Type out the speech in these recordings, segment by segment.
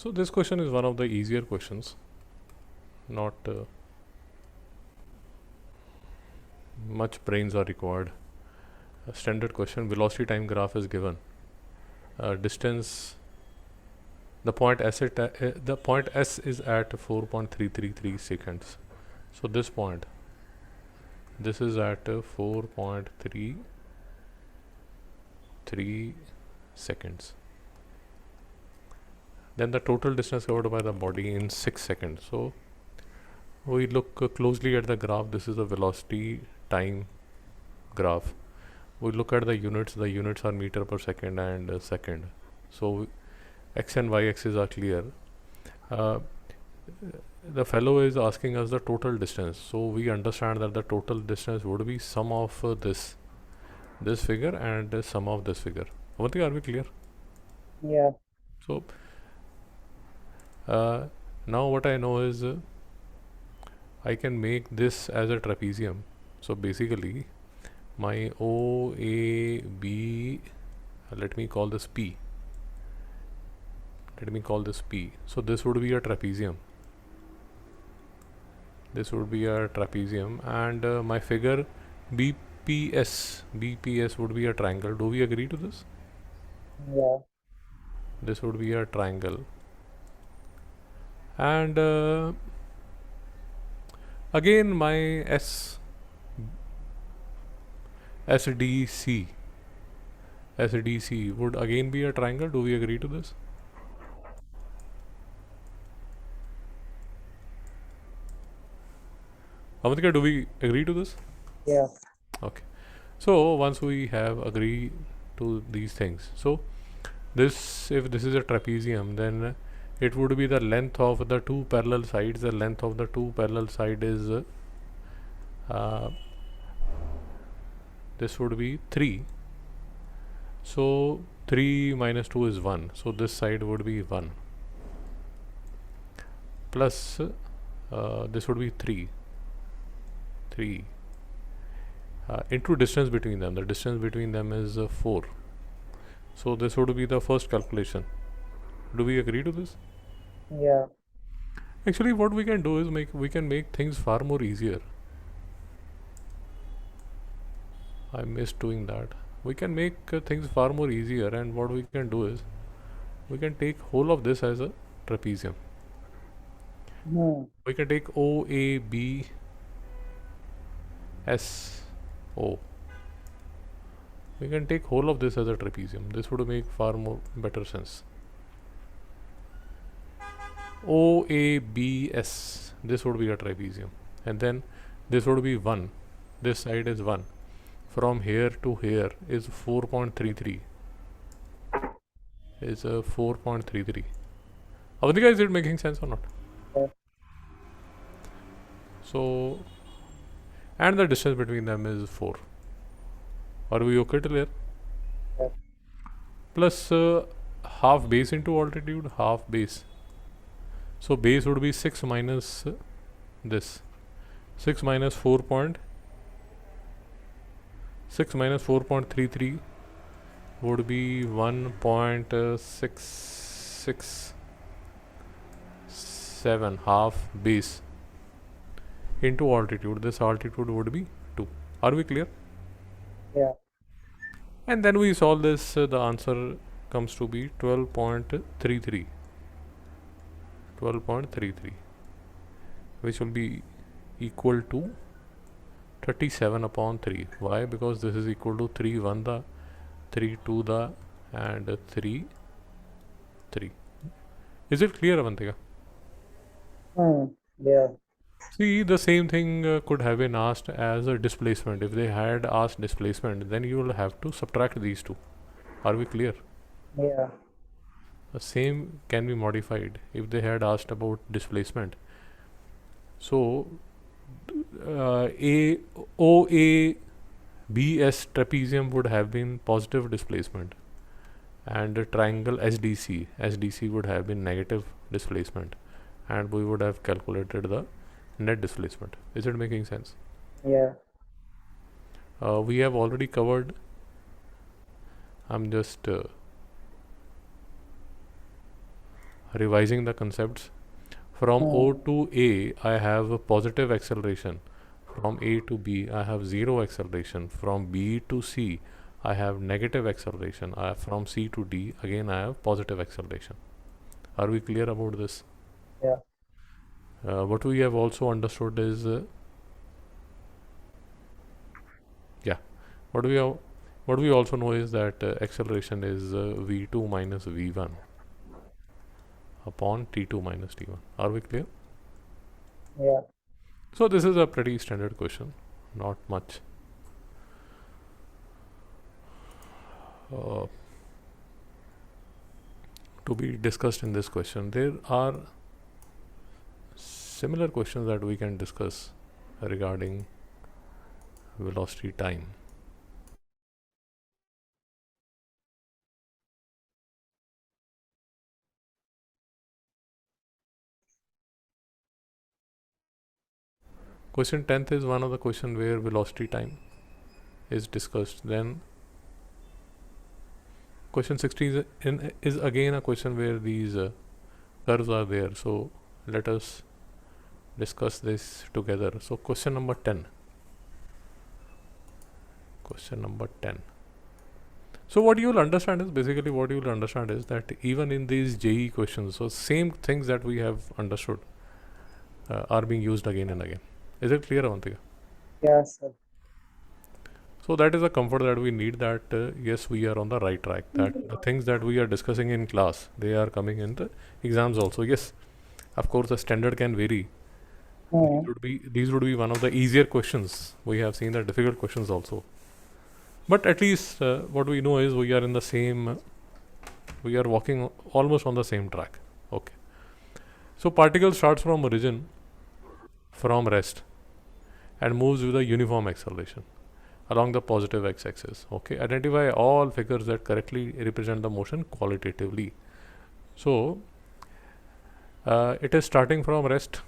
So this question is one of the easier questions, not much brains are required. A standard question, velocity time graph is given. Distance, the point S is at 4.333 seconds. So this point, this is at 4.33 seconds. Then the total distance covered by the body in 6 seconds. So we look closely at the graph. This is the velocity time graph. We look at the units are meter per second and second. So x and y axis are clear. The fellow is asking us the total distance, so we understand that the total distance would be sum of this figure and sum of this figure. Avantika, are we clear? Yeah. So now what I know is I can make this as a trapezium. So basically my OAB, let me call this P. So this would be a trapezium. And my figure BPS would be a triangle. Do we agree to this? Yeah. This would be a triangle. And again my SDC would again be a triangle. Do we agree to this? Avantika, do we agree to this? Yeah. Okay. So once we have agreed to these things, so if this is a trapezium, then it would be the length of the two parallel sides. The length of the two parallel side is this would be 3. So 3 minus 2 is 1. So this side would be 1 plus this would be 3 into distance between them. The distance between them is 4. So this would be the first calculation. Do we agree to this? Yeah. Actually, what we can do is we can make things far more easier. I missed doing that. We can make things far more easier, and what we can do is we can take whole of this as a trapezium. We can take OAB SO. We can take whole of this as a trapezium. This would make far more better sense. OABS, this would be a trapezium, and then this would be 1. This side is 1. From here to here is 4.33. Is 4.33. Avantika, is it making sense or not? Yeah. So, and the distance between them is 4. Are we okay till here? Yeah. Plus half base into altitude, half base. So base would be 6 minus this. 6 minus 4.33 would be 1.667, half base into altitude. This altitude would be 2. Are we clear? Yeah. And then we solve this. The answer comes to be 12.33, which will be equal to 37 upon 3. Why? Because this is equal to 3 1 the, 3 2 the, and 3 3. Is it clear, Avantika? Yeah. See, the same thing could have been asked as a displacement. If they had asked displacement, then you will have to subtract these two. Are we clear? Yeah. The same can be modified if they had asked about displacement. So OABS trapezium would have been positive displacement, and the triangle SDC would have been negative displacement, and we would have calculated the net displacement. Is it making sense? Yeah. We have already covered. I'm just revising the concepts. From O to A, I have a positive acceleration. From A to B, I have zero acceleration. From B to C, I have negative acceleration. From C to D, again I have positive acceleration. Are we clear about this? Yeah. What we have also understood is, what we have, what we also know is that acceleration is v2 minus v1 upon t2 minus t1. Are we clear? Yeah. So this is a pretty standard question, not much uh, to be discussed in this question. There are similar questions that we can discuss regarding velocity time. Question 10th is one of the question where velocity time is discussed. Then question 16 is again a question where these curves are there. So let us discuss this together. So question number 10. Question number 10. So what you'll understand is basically what you'll understand is that even in these JEE questions, so same things that we have understood are being used again and again. Is it clear, Avantika? Yeah, sir. So that is a comfort that we need, that yes, we are on the right track, that the things that we are discussing in class, they are coming in the exams also. Yes, of course the standard can vary. These would be one of the easier questions. We have seen the difficult questions also. But at least what we know is we are in the same, we are walking almost on the same track. Okay. So particle starts from origin, from rest, and moves with a uniform acceleration along the positive x-axis. Okay. Identify all figures that correctly represent the motion qualitatively. So it is starting from rest.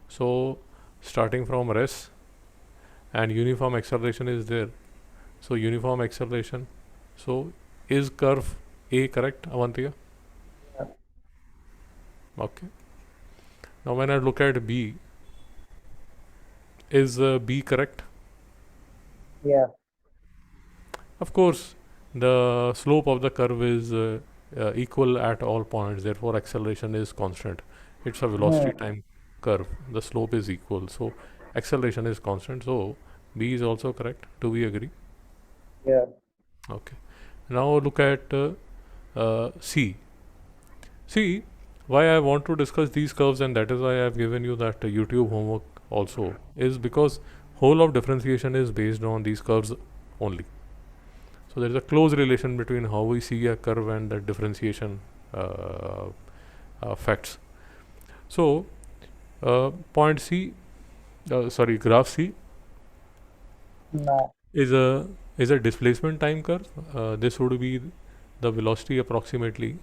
So starting from rest and uniform acceleration is there. So uniform acceleration. So is curve A correct, Avantika? Yeah. Okay. Now when I look at B, is B correct? Yeah. Of course, the slope of the curve is equal at all points. Therefore, acceleration is constant. It's a velocity time curve. The slope is equal. So acceleration is constant. So B is also correct. Do we agree? Yeah. Okay. Now look at C. See, why I want to discuss these curves, and that is why I have given you that YouTube homework also, is because whole of differentiation is based on these curves only. So there is a close relation between how we see a curve and the differentiation facts. So point C, graph C No. is a displacement time curve. This would be the velocity approximately.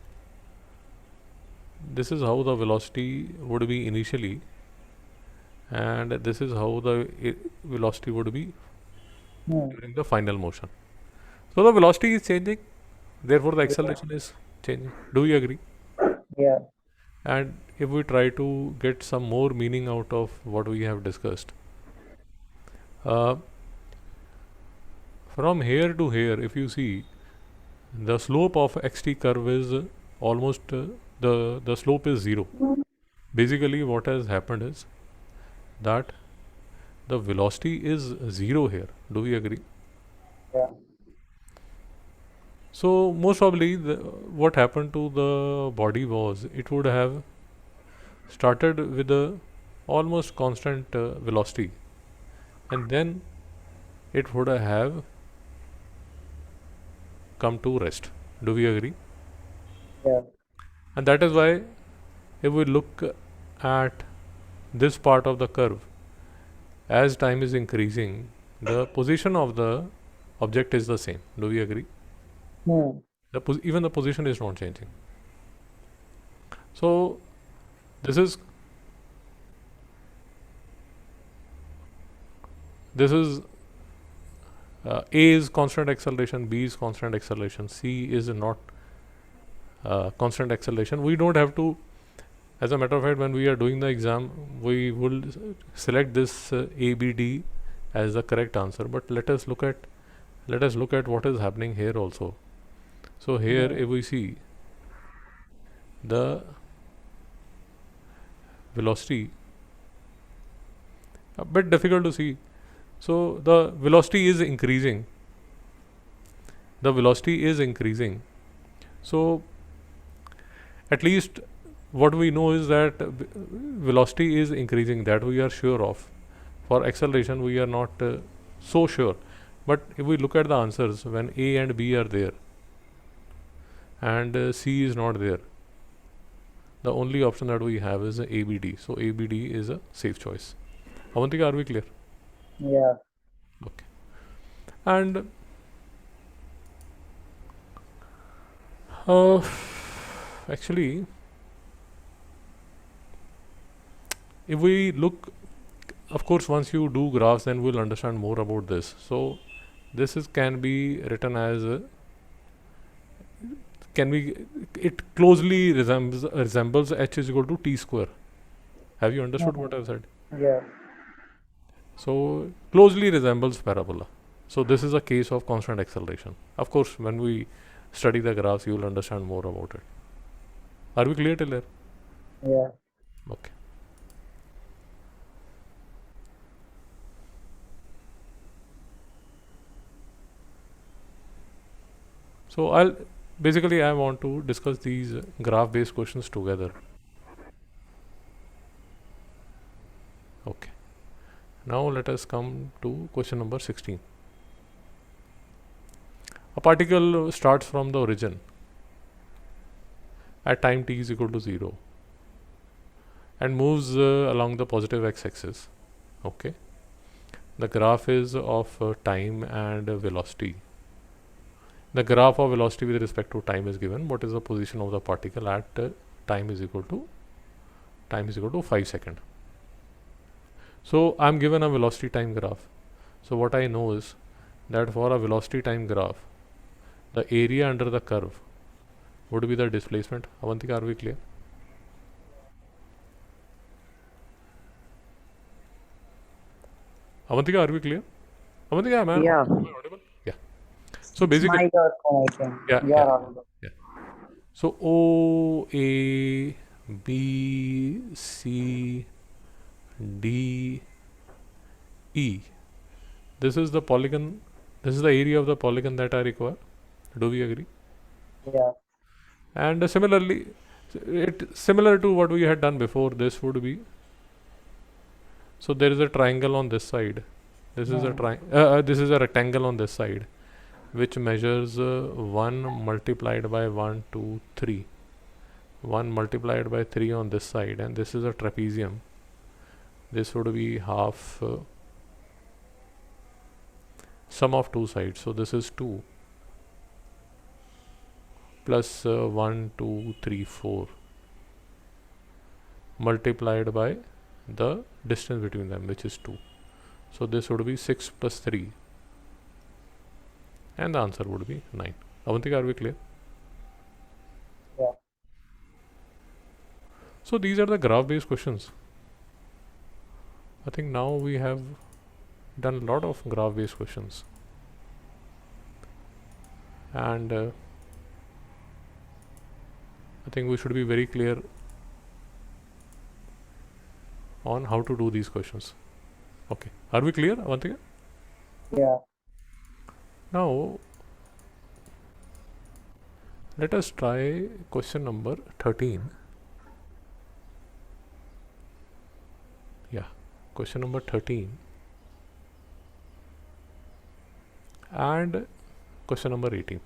This is how the velocity would be initially, and this is how the velocity would be during the final motion. So the velocity is changing, therefore the Yeah. acceleration is changing. Do you agree? Yeah. And if we try to get some more meaning out of what we have discussed, uh, from here to here, if you see, the slope of xt curve is almost the slope is 0. Basically, what has happened is that the velocity is 0 here. Do we agree? Yeah. So most probably, what happened to the body was it would have started with a almost constant velocity, and then it would have come to rest. Do we agree? Yeah. And that is why if we look at this part of the curve, as time is increasing, the position of the object is the same. Do we agree? Even the position is not changing. So this is this is A is constant acceleration, B is constant acceleration, C is not constant acceleration. We don't have to, as a matter of fact, when we are doing the exam, we will select this ABD as the correct answer. But let us look at what is happening here also. So here, if we see the velocity, a bit difficult to see. So the velocity is increasing. So at least what we know is that velocity is increasing, that we are sure of. For acceleration we are not so sure. But if we look at the answers, when A and B are there and C is not there, the only option that we have is ABD. So ABD is a safe choice. Avantika, are we clear? Yeah. Okay. And actually, if we look, of course, once you do graphs, then we'll understand more about this. So this can be written as it closely resembles h is equal to t square. Have you understood what I've said? Yeah. So closely resembles parabola. So this is a case of constant acceleration. Of course, when we study the graphs, you will understand more about it. Are we clear till here? Yeah. Okay. So I want to discuss these graph based questions together. Okay. Now let us come to question number 16. A particle starts from the origin at time t is equal to 0 and moves along the positive x-axis. Okay. The graph is of time and velocity. The graph of velocity with respect to time is given. What is the position of the particle at time is equal to 5 seconds. So I'm given a velocity time graph. So what I know is that for a velocity time graph, the area under the curve would be the displacement. Avantika, are we clear? Avantika, are we clear? Avantika, am I audible? Yeah. So basically, My God, I think yeah, you are audible. yeah. So O, A, B, C, D, E. This is the polygon. This is the area of the polygon that I require. Do we agree? Yeah. And similarly, similar to what we had done before, this would be. So there is a triangle on this side. This is a this is a rectangle on this side, which measures 1 multiplied by 1, 2, 3. 1 multiplied by 3 on this side, and this is a trapezium. This would be half sum of two sides. So this is 2 plus 1, 2, 3, 4 multiplied by the distance between them, which is 2. So this would be 6 plus 3, and the answer would be 9. Avantika, are we clear? Yeah. So these are the graph based questions. I think now we have done a lot of graph based questions, and I think we should be very clear on how to do these questions. Okay, are we clear, Avantika? Yeah. Now let us try question number 13. Yeah, question number 13 and question number 18.